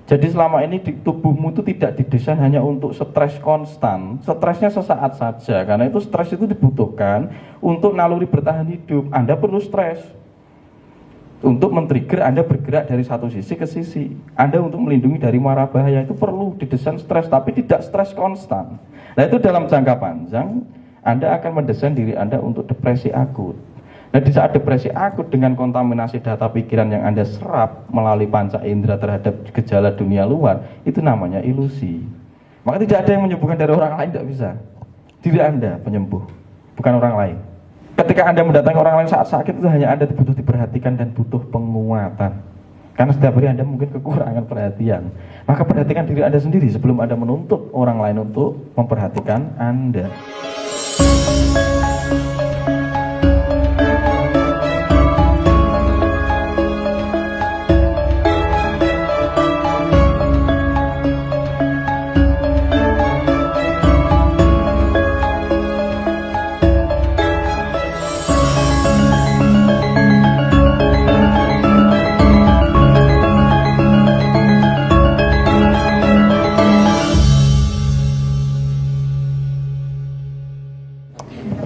Jadi selama ini di tubuhmu itu tidak didesain hanya untuk stres konstan. Stresnya sesaat saja, karena itu stres itu dibutuhkan untuk naluri bertahan hidup. Anda perlu stres untuk men-trigger Anda bergerak dari satu sisi ke sisi. Anda untuk melindungi dari mara bahaya itu perlu didesain stres, tapi tidak stres konstan. Nah itu dalam jangka panjang Anda akan mendesain diri Anda untuk depresi akut. Nah di saat depresi akut dengan kontaminasi data pikiran yang Anda serap melalui panca indera terhadap gejala dunia luar, itu namanya ilusi. Maka tidak ada yang menyembuhkan dari orang lain, tidak bisa. Diri Anda penyembuh, bukan orang lain. Ketika Anda mendatangi orang lain saat sakit, itu hanya Anda butuh diperhatikan dan butuh penguatan. Karena setiap hari Anda mungkin kekurangan perhatian. Maka perhatikan diri Anda sendiri sebelum Anda menuntut orang lain untuk memperhatikan Anda.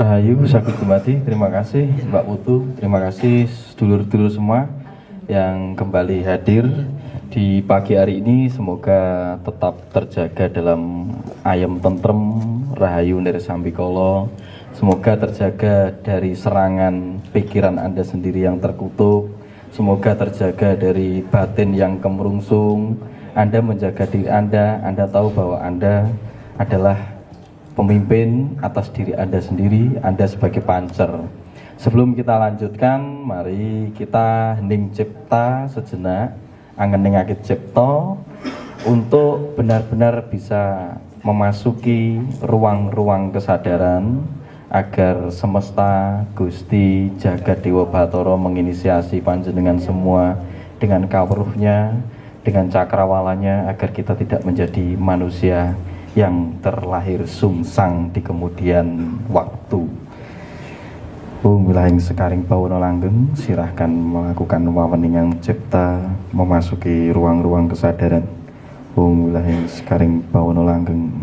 Rahayu Sakit Kembati, terima kasih Mbak Putu, terima kasih sedulur-sedulur semua yang kembali hadir di pagi hari ini. Semoga tetap terjaga dalam ayem tentrem, Rahayu Nirsambikala. Semoga terjaga dari serangan pikiran Anda sendiri yang terkutuk. Semoga terjaga dari batin yang kemerungsung. Anda menjaga diri Anda tahu bahwa Anda adalah pemimpin atas diri Anda sendiri, Anda sebagai pancer. Sebelum kita lanjutkan, mari kita hening cipta sejenak, angening akit cipta, untuk benar-benar bisa memasuki ruang-ruang kesadaran, agar semesta, Gusti, Jagat Dewa Batara menginisiasi panjenengan semua dengan kawruhnya, dengan cakrawalanya, agar kita tidak menjadi manusia yang terlahir sungsang di kemudian waktu. Wilahing sekaring bawana langgeng, silahkan melakukan waweningan cipta memasuki ruang-ruang kesadaran. Wilahing sekaring bawana langgeng,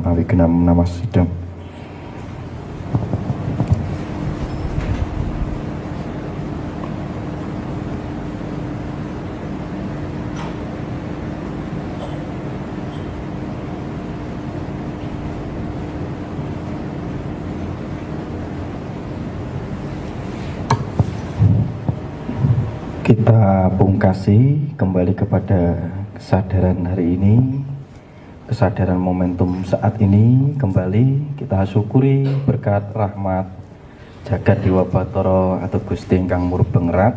awigenam namasidam. Kita pungkasi kembali kepada kesadaran hari ini, kesadaran momentum saat ini. Kembali kita syukuri berkat rahmat Jagat Dewa Batara atau Gusti Ingkang Murbeng Rat.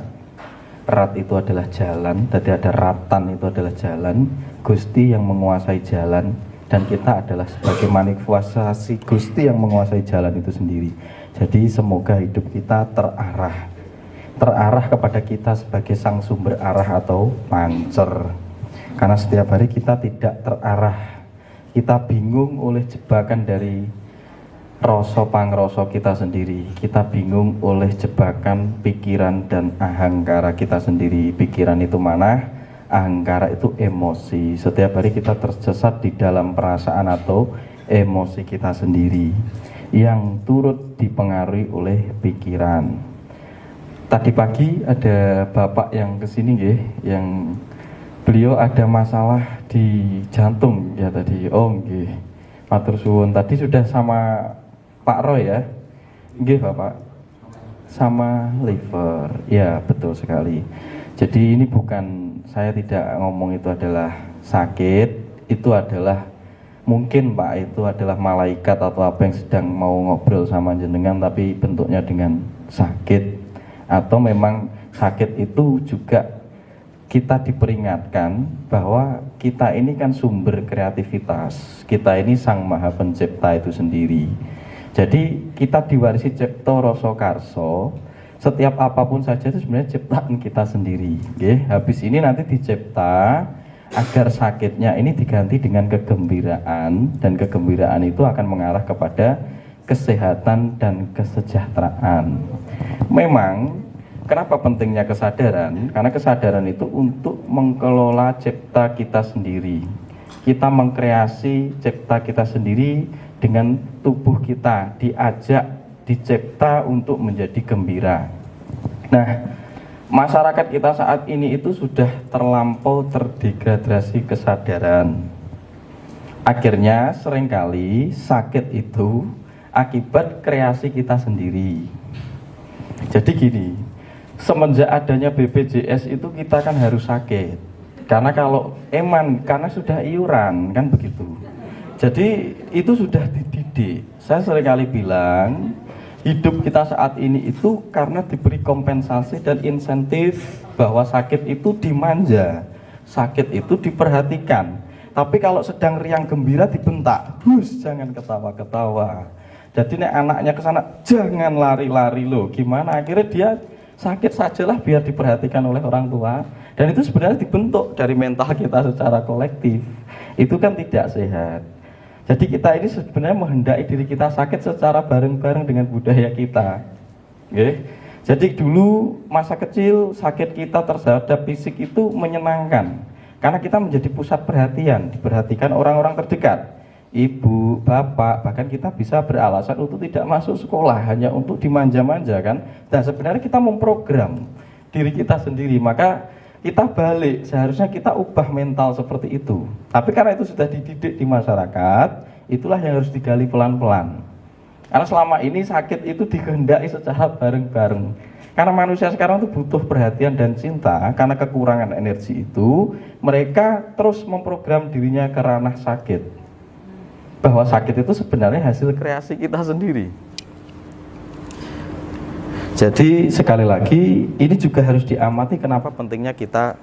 Rat itu adalah jalan, jadi ada ratan itu adalah jalan, Gusti yang menguasai jalan, dan kita adalah sebagai manifestasi Gusti yang menguasai jalan itu sendiri. Jadi semoga hidup kita terarah kepada kita sebagai sang sumber arah atau pancer. Karena setiap hari kita tidak terarah, kita bingung oleh jebakan dari rasa pangrasa kita sendiri, kita bingung oleh jebakan pikiran dan ahangkara kita sendiri. Pikiran itu mana, ahangkara itu emosi. Setiap hari kita tersesat di dalam perasaan atau emosi kita sendiri yang turut dipengaruhi oleh pikiran. Tadi pagi ada bapak yang kesini nggih, yang beliau ada masalah di jantung ya tadi. Oh nggih, matur suwun. Tadi sudah sama Pak Roy ya, nggih Bapak, sama liver. Ya betul sekali. Jadi ini bukan, saya tidak ngomong itu adalah sakit, itu adalah mungkin Pak, itu adalah malaikat atau apa yang sedang mau ngobrol sama jenengan, tapi bentuknya dengan sakit. Atau memang sakit itu juga kita diperingatkan bahwa kita ini kan sumber kreativitas, kita ini sang maha pencipta itu sendiri. Jadi kita diwarisi cipta rasa karso, setiap apapun saja itu sebenarnya ciptaan kita sendiri. Habis ini nanti dicipta agar sakitnya ini diganti dengan kegembiraan, dan kegembiraan itu akan mengarah kepada kesehatan dan kesejahteraan. Memang Kenapa pentingnya kesadaran? Karena kesadaran itu untuk mengelola cipta kita sendiri. Kita mengkreasi cipta kita sendiri dengan tubuh kita, diajak, dicipta untuk menjadi gembira. Nah, masyarakat kita saat ini itu sudah terlampau terdegradasi kesadaran. Akhirnya seringkali sakit itu akibat kreasi kita sendiri. Jadi gini, semenjak adanya BPJS itu kita kan harus sakit. Karena kalau karena sudah iuran kan begitu. Jadi itu sudah dididik. Saya seringkali bilang, hidup kita saat ini itu karena diberi kompensasi dan insentif bahwa sakit itu dimanja, sakit itu diperhatikan. Tapi kalau sedang riang gembira dibentak, jangan ketawa-ketawa. Jadi nek anaknya ke sana jangan lari-lari loh. Gimana? Akhirnya dia sakit sajalah biar diperhatikan oleh orang tua. Dan itu sebenarnya dibentuk dari mental kita secara kolektif. Itu kan tidak sehat. Jadi kita ini sebenarnya menghendaki diri kita sakit secara bareng-bareng dengan budaya kita. Oke? Jadi dulu masa kecil sakit kita terhadap fisik itu menyenangkan. Karena kita menjadi pusat perhatian, diperhatikan orang-orang terdekat. Ibu, bapak, bahkan kita bisa beralasan untuk tidak masuk sekolah hanya untuk dimanja-manja kan. Dan sebenarnya kita memprogram diri kita sendiri, maka kita balik, seharusnya kita ubah mental seperti itu. Tapi karena itu sudah dididik di masyarakat, itulah yang harus digali pelan-pelan. Karena selama ini sakit itu dikehendaki secara bareng-bareng. Karena manusia sekarang itu butuh perhatian dan cinta, karena kekurangan energi itu, mereka terus memprogram dirinya ke ranah sakit. Bahwa sakit itu sebenarnya hasil kreasi kita sendiri. Jadi sekali lagi ini juga harus diamati kenapa pentingnya kita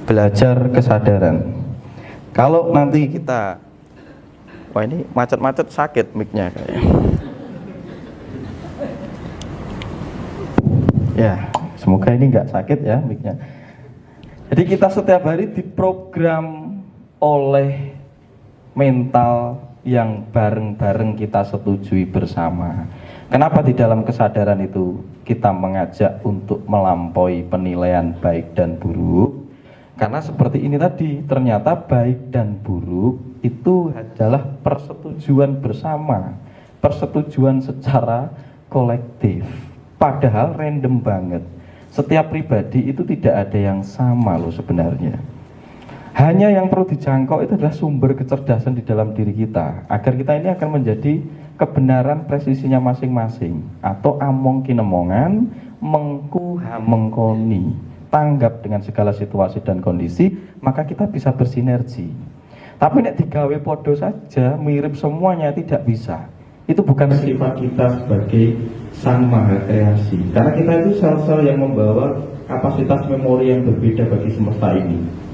belajar kesadaran. Kalau nanti kita, wah ini macet-macet sakit mic-nya kayaknya. Ya, semoga ini nggak sakit ya mic-nya. Jadi kita setiap hari diprogram oleh mental yang bareng-bareng kita setujui bersama. Kenapa di dalam kesadaran itu kita mengajak untuk melampaui penilaian baik dan buruk? Karena seperti ini tadi, ternyata baik dan buruk itu adalah persetujuan bersama, persetujuan secara kolektif. Padahal random banget. Setiap pribadi itu tidak ada yang sama loh sebenarnya. Hanya yang perlu dijangkau itu adalah sumber kecerdasan di dalam diri kita, agar kita ini akan menjadi kebenaran presisinya masing-masing, atau among kinemongan, mengku mengkoni, tanggap dengan segala situasi dan kondisi, maka kita bisa bersinergi. Tapi nek digawe podo saja, mirip semuanya, tidak bisa. Itu bukan sifat kita sebagai sang maha kreasi, karena kita itu sel-sel yang membawa kapasitas memori yang berbeda bagi semesta ini.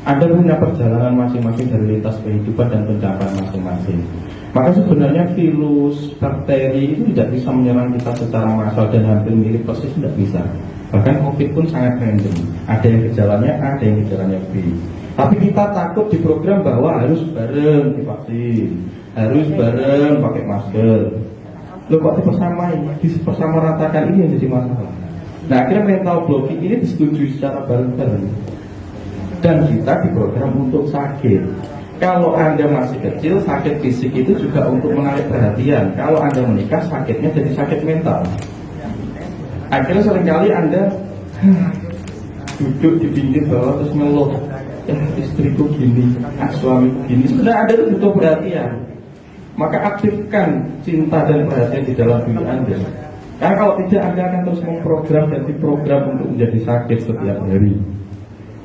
Anda punya perjalanan masing-masing dari lintas kehidupan dan pencapaian masing-masing. Maka sebenarnya virus, bakteri itu tidak bisa menyerang kita secara massal dan hampir mirip persis, tidak bisa. Bahkan COVID pun sangat random. Ada yang gejalanya A, ada yang gejalanya B. Tapi kita takut diprogram bahwa harus bareng divaksin, harus bareng pakai masker. Loh kok dipersamaratakan, ini yang jadi masalah. Nah akhirnya mental blocking ini disetujui secara bareng-bareng. Dan kita diprogram untuk sakit. Kalau Anda masih kecil, sakit fisik itu juga untuk menarik perhatian. Kalau Anda menikah, sakitnya jadi sakit mental. Akhirnya seringkali Anda duduk di pinggir bawah terus ngeluh, istriku gini, suamiku gini. Sebenarnya Anda itu butuh perhatian. Maka aktifkan cinta dan perhatian di dalam diri Anda. Karena kalau tidak, Anda akan terus memprogram dan diprogram untuk menjadi sakit setiap hari.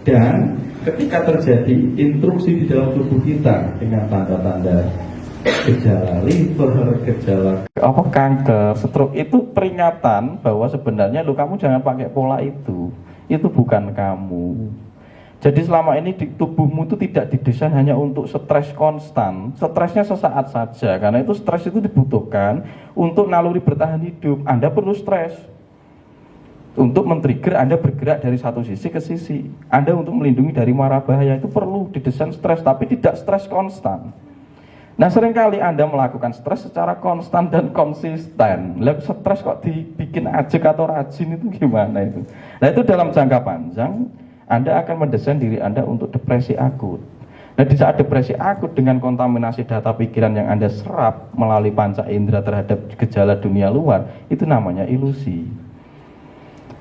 Dan ketika terjadi intrusi di dalam tubuh kita dengan tanda-tanda gejala liver, gejala kanker, stroke, itu peringatan bahwa sebenarnya kamu jangan pakai pola itu bukan kamu. Jadi selama ini tubuhmu itu tidak didesain hanya untuk stres konstan, stresnya sesaat saja, karena itu stres itu dibutuhkan untuk naluri bertahan hidup. Anda perlu stres untuk men-trigger Anda bergerak dari satu sisi ke sisi. Anda untuk melindungi dari mara bahaya itu perlu didesain stres, tapi tidak stres konstan. Nah, seringkali Anda melakukan stres secara konstan dan konsisten. Lah, stres kok dibikin ajek atau rajin itu gimana itu? Nah, itu dalam jangka panjang Anda akan mendesain diri Anda untuk depresi akut. Nah, di saat depresi akut dengan kontaminasi data pikiran yang Anda serap melalui panca indera terhadap gejala dunia luar, itu namanya ilusi.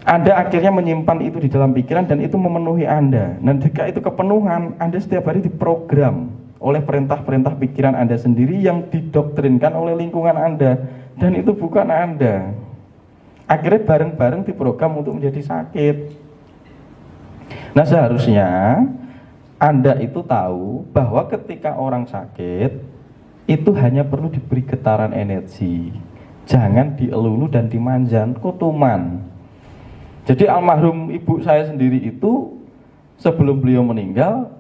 Anda akhirnya menyimpan itu di dalam pikiran dan itu memenuhi Anda. Nah, jika itu kepenuhan, Anda setiap hari diprogram oleh perintah-perintah pikiran Anda sendiri yang didoktrinkan oleh lingkungan Anda, dan itu bukan Anda. Akhirnya bareng-bareng diprogram untuk menjadi sakit. Nah, seharusnya Anda itu tahu bahwa ketika orang sakit itu hanya perlu diberi getaran energi, jangan dielulu dan dimanjan kutuman. Jadi almarhum ibu saya sendiri itu sebelum beliau meninggal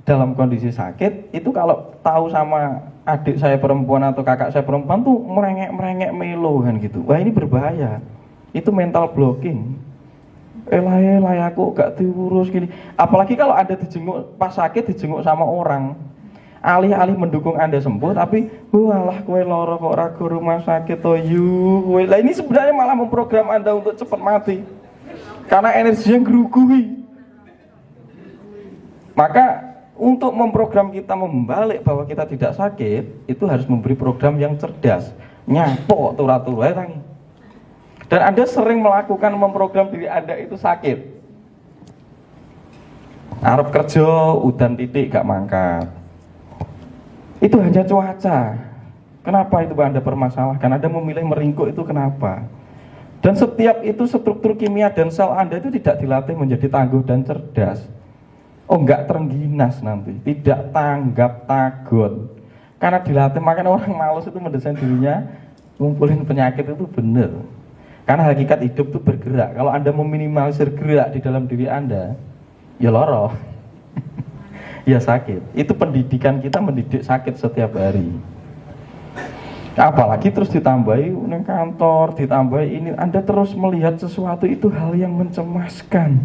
dalam kondisi sakit itu kalau tahu sama adik saya perempuan atau kakak saya perempuan tuh merengek-merengek melo kan gitu. Wah, ini berbahaya. Itu mental blocking. Elah aku gak diurus gini. Apalagi kalau ada dijenguk pas sakit, dijenguk sama orang. Alih-alih mendukung Anda sembuh, tapi walah kowe loro kok ragu rumah sakit to yu. Lah, ini sebenarnya malah memprogram Anda untuk cepat mati. Karena energinya gerugui. Maka untuk memprogram kita membalik bahwa kita tidak sakit, itu harus memberi program yang cerdas. Nyapo turu-turu ae tangi. Dan Anda sering melakukan memprogram diri Anda itu sakit. Arep kerja udan titik gak mangkat. Itu hanya cuaca. Kenapa itu Anda permasalahkan? Anda memilih meringkuk itu kenapa? Dan setiap itu struktur kimia dan sel Anda itu tidak dilatih menjadi tangguh dan cerdas. Oh, enggak terengginas nanti, tidak tanggap takut. Karena dilatih, makanya orang malas itu mendesain dirinya ngumpulin penyakit itu benar. Karena hakikat hidup itu bergerak. Kalau Anda meminimalisir gerak di dalam diri Anda, ya loro. Ya sakit. Itu pendidikan kita mendidik sakit setiap hari. Apalagi terus ditambahi di kantor, ditambahi ini, Anda terus melihat sesuatu itu hal yang mencemaskan.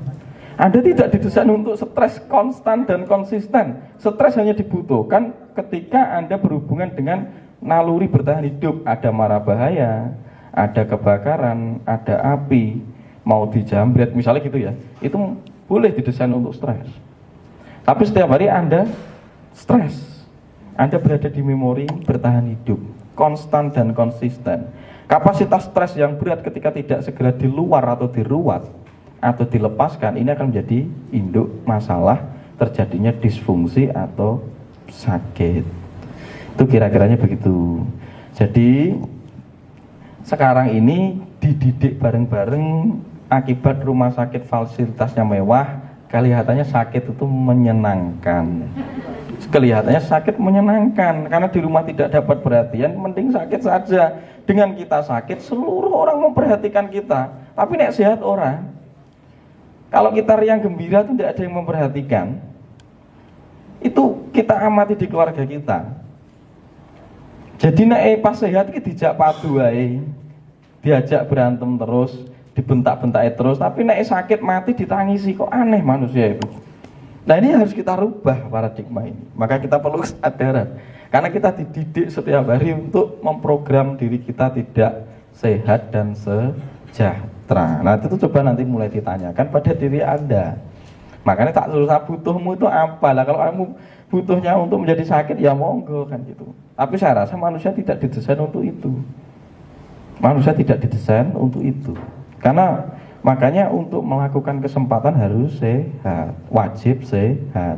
Anda tidak didesain untuk stres konstan dan konsisten. Stres hanya dibutuhkan ketika Anda berhubungan dengan naluri bertahan hidup. Ada mara bahaya, ada kebakaran, ada api, mau dijamret, misalnya gitu ya. Itu boleh didesain untuk stres. Tapi setiap hari Anda stres. Anda berada di memori bertahan hidup, konstan dan konsisten. Kapasitas stres yang berat ketika tidak segera di luar atau diruat atau dilepaskan, ini akan menjadi induk masalah terjadinya disfungsi atau sakit. Itu kira-kiranya begitu. Jadi sekarang ini dididik bareng-bareng akibat rumah sakit fasilitasnya mewah, kelihatannya sakit itu menyenangkan. Kelihatannya sakit menyenangkan karena di rumah tidak dapat perhatian, mending sakit saja. Dengan kita sakit, seluruh orang memperhatikan kita. Tapi nek sehat orang. Kalau kita riang gembira itu tidak ada yang memperhatikan. Itu kita amati di keluarga kita. Jadi nek pas sehat iki dijak padu wae. Diajak berantem terus, dibentak-bentak terus, tapi nek sakit mati ditangisi, kok aneh manusia itu. Nah, ini harus kita rubah paradigma ini. Maka kita perlu kesadaran. Karena kita dididik setiap hari untuk memprogram diri kita tidak sehat dan sejahtera. Nah, itu coba nanti mulai ditanyakan pada diri Anda. Makanya tak susah butuhmu itu apa lah. Kalau kamu butuhnya untuk menjadi sakit, ya monggo kan gitu. Tapi saya rasa manusia tidak didesain untuk itu. Manusia tidak didesain untuk itu. Karena makanya untuk melakukan kesempatan harus sehat, wajib sehat.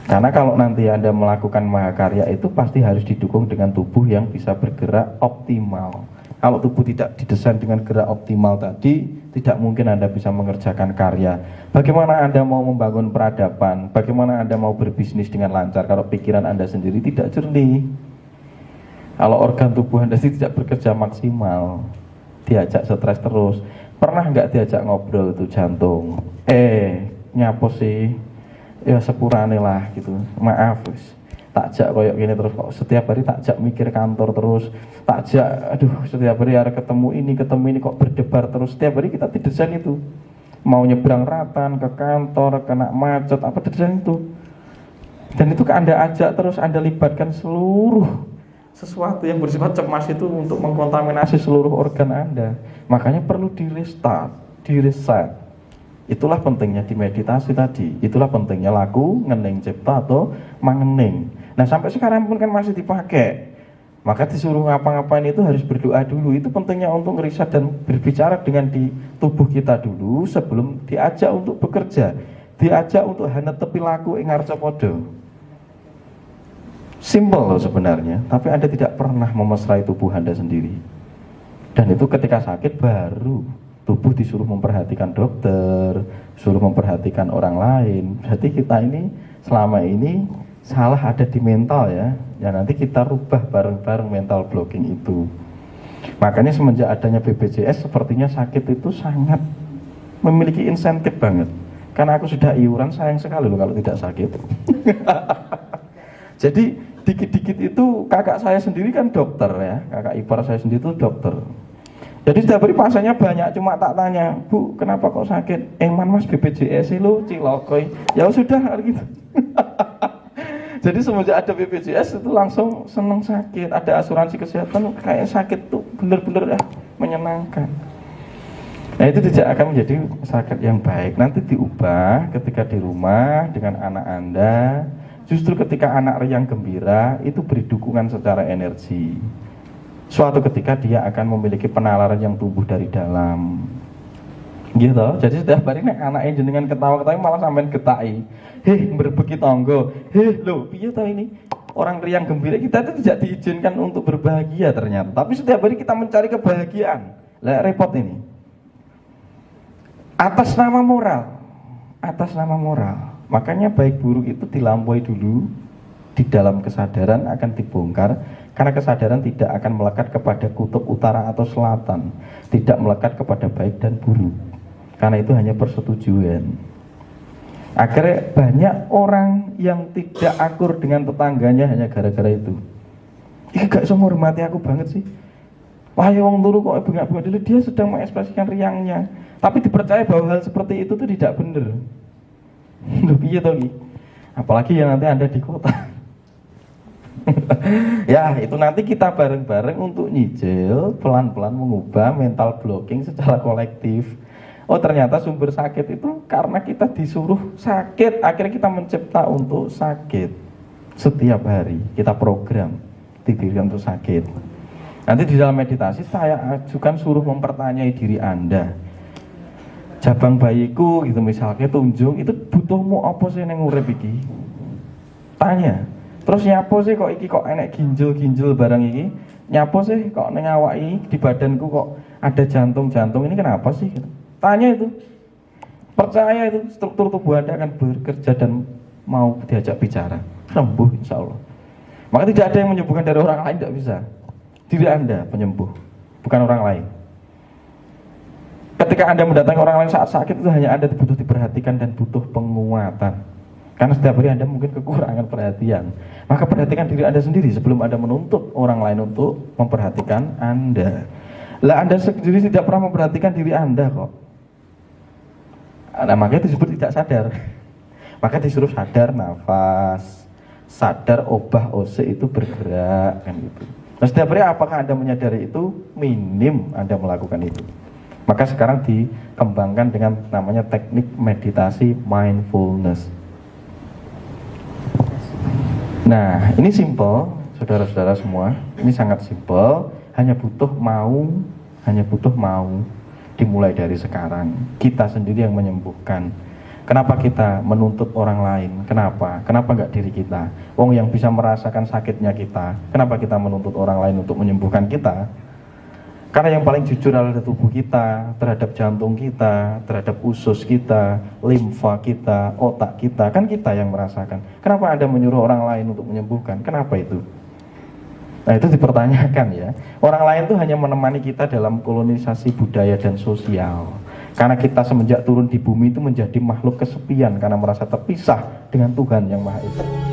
Karena kalau nanti Anda melakukan mahakarya itu pasti harus didukung dengan tubuh yang bisa bergerak optimal. Kalau tubuh tidak didesain dengan gerak optimal tadi, tidak mungkin Anda bisa mengerjakan karya. Bagaimana Anda mau membangun peradaban? Bagaimana Anda mau berbisnis dengan lancar kalau pikiran Anda sendiri tidak jernih? Kalau organ tubuh Anda tidak bekerja maksimal, diajak stres terus. Pernah nggak diajak ngobrol itu jantung? Nyapo sih? Ya sepurane lah gitu. Maaf wis. Takjak koyok gini terus kok setiap hari takjak mikir kantor terus. Takjak aduh setiap hari ada ketemu ini kok berdebar terus. Setiap hari kita didesain itu. Mau nyebrang Ratan ke kantor, kena macet, apa didesain itu. Dan itu Anda ajak terus, Anda libatkan seluruh sesuatu yang bersifat cemas itu untuk mengkontaminasi seluruh organ Anda. Makanya perlu di-restart, di-reset. Itulah pentingnya di meditasi tadi. Itulah pentingnya laku ngening cipta atau mangening. Nah sampai sekarang pun kan masih dipakai. Maka disuruh ngapa-ngapain itu harus berdoa dulu. Itu pentingnya untuk ngeriset dan berbicara dengan di tubuh kita dulu sebelum diajak untuk bekerja. Diajak untuk hanetepi laku ing ngarsa padha. Simple loh sebenarnya, tapi Anda tidak pernah memesrai tubuh Anda sendiri. Dan itu ketika sakit baru tubuh disuruh memperhatikan dokter, disuruh memperhatikan orang lain. Berarti kita ini selama ini salah ada di mental ya. Ya nanti kita rubah bareng-bareng mental blocking itu. Makanya semenjak adanya BPJS sepertinya sakit itu sangat memiliki insentif banget. Karena aku sudah iuran, sayang sekali loh kalau tidak sakit. Jadi dikit-dikit itu kakak saya sendiri kan dokter ya, kakak ipar saya sendiri itu dokter. Jadi setiap hari pasiennya banyak, cuma tak tanya, Bu, kenapa kok sakit? Man mas BPJS lo cilokoi. Ya sudah gitu. Jadi semenjak ada BPJS itu langsung seneng sakit, ada asuransi kesehatan, kayak sakit tuh bener-bener menyenangkan. Nah itu tidak akan menjadi sakit yang baik. Nanti diubah ketika di rumah dengan anak Anda. Justru ketika anak riang gembira itu beri dukungan secara energi. Suatu ketika dia akan memiliki penalaran yang tumbuh dari dalam. Gitu. Jadi setiap hari nek anaknya jenengan ketawa-ketawa malah sampean getai. Heh, berbeki tonggo. Heh, lho, piye ta ini? Orang riang gembira kita itu tidak diizinkan untuk berbahagia ternyata. Tapi setiap hari kita mencari kebahagiaan. Lah repot ini. Atas nama moral. Atas nama moral. Makanya baik buruk itu dilampaui dulu, di dalam kesadaran akan dibongkar, karena kesadaran tidak akan melekat kepada kutub utara atau selatan, tidak melekat kepada baik dan buruk, karena itu hanya persetujuan. Akhirnya banyak orang yang tidak akur dengan tetangganya hanya gara-gara itu. Ini gak bisa menghormati aku banget sih. Wah ya wong turu kok bengak-bengak dulu, dia sedang mengekspresikan riangnya, tapi dipercaya bahwa hal seperti itu tuh tidak benar. Loh piye to iki? Apalagi yang nanti Anda di kota. Ya, itu nanti kita bareng-bareng untuk nyicil, pelan-pelan mengubah mental blocking secara kolektif. Oh, ternyata sumber sakit itu karena kita disuruh sakit, akhirnya kita mencipta untuk sakit. Setiap hari kita program didirikan untuk sakit. Nanti di dalam meditasi saya ajukan suruh mempertanyai diri Anda. Jabang bayiku gitu misalnya tunjung itu butuhmu apa sih neng urip iki? Tanya. Terus nyapo sih kok iki kok enek ginjal-ginjal barang iki? Nyapo sih kok neng awak iki di badanku kok ada jantung-jantung ini kenapa sih? Tanya itu. Percaya itu struktur tubuh Anda akan bekerja dan mau diajak bicara. Sembuh insya Allah. Maka tidak ada yang menyembuhkan dari orang lain, tidak bisa. Diri Anda penyembuh, bukan orang lain. Ketika Anda mendatangi orang lain saat sakit itu hanya Anda butuh diperhatikan dan butuh penguatan. Karena setiap hari Anda mungkin kekurangan perhatian. Maka perhatikan diri Anda sendiri sebelum Anda menuntut orang lain untuk memperhatikan Anda. Lah Anda sendiri tidak pernah memperhatikan diri Anda kok. Nah makanya disebut tidak sadar. Maka disuruh sadar nafas, sadar obah ose itu bergerak kan gitu. Nah setiap hari apakah Anda menyadari itu? Minim Anda melakukan itu. Maka sekarang dikembangkan dengan namanya teknik meditasi mindfulness. Nah, ini simple, saudara-saudara semua. Ini sangat simple, hanya butuh mau dimulai dari sekarang. Kita sendiri yang menyembuhkan. Kenapa kita menuntut orang lain? Kenapa? Kenapa enggak diri kita? Wong yang bisa merasakan sakitnya kita. Kenapa kita menuntut orang lain untuk menyembuhkan kita? Karena yang paling jujur adalah tubuh kita, terhadap jantung kita, terhadap usus kita, limfa kita, otak kita. Kan kita yang merasakan. Kenapa Anda menyuruh orang lain untuk menyembuhkan? Kenapa itu? Nah itu dipertanyakan ya. Orang lain itu hanya menemani kita dalam kolonisasi budaya dan sosial. Karena kita semenjak turun di bumi itu menjadi makhluk kesepian karena merasa terpisah dengan Tuhan yang Maha Esa.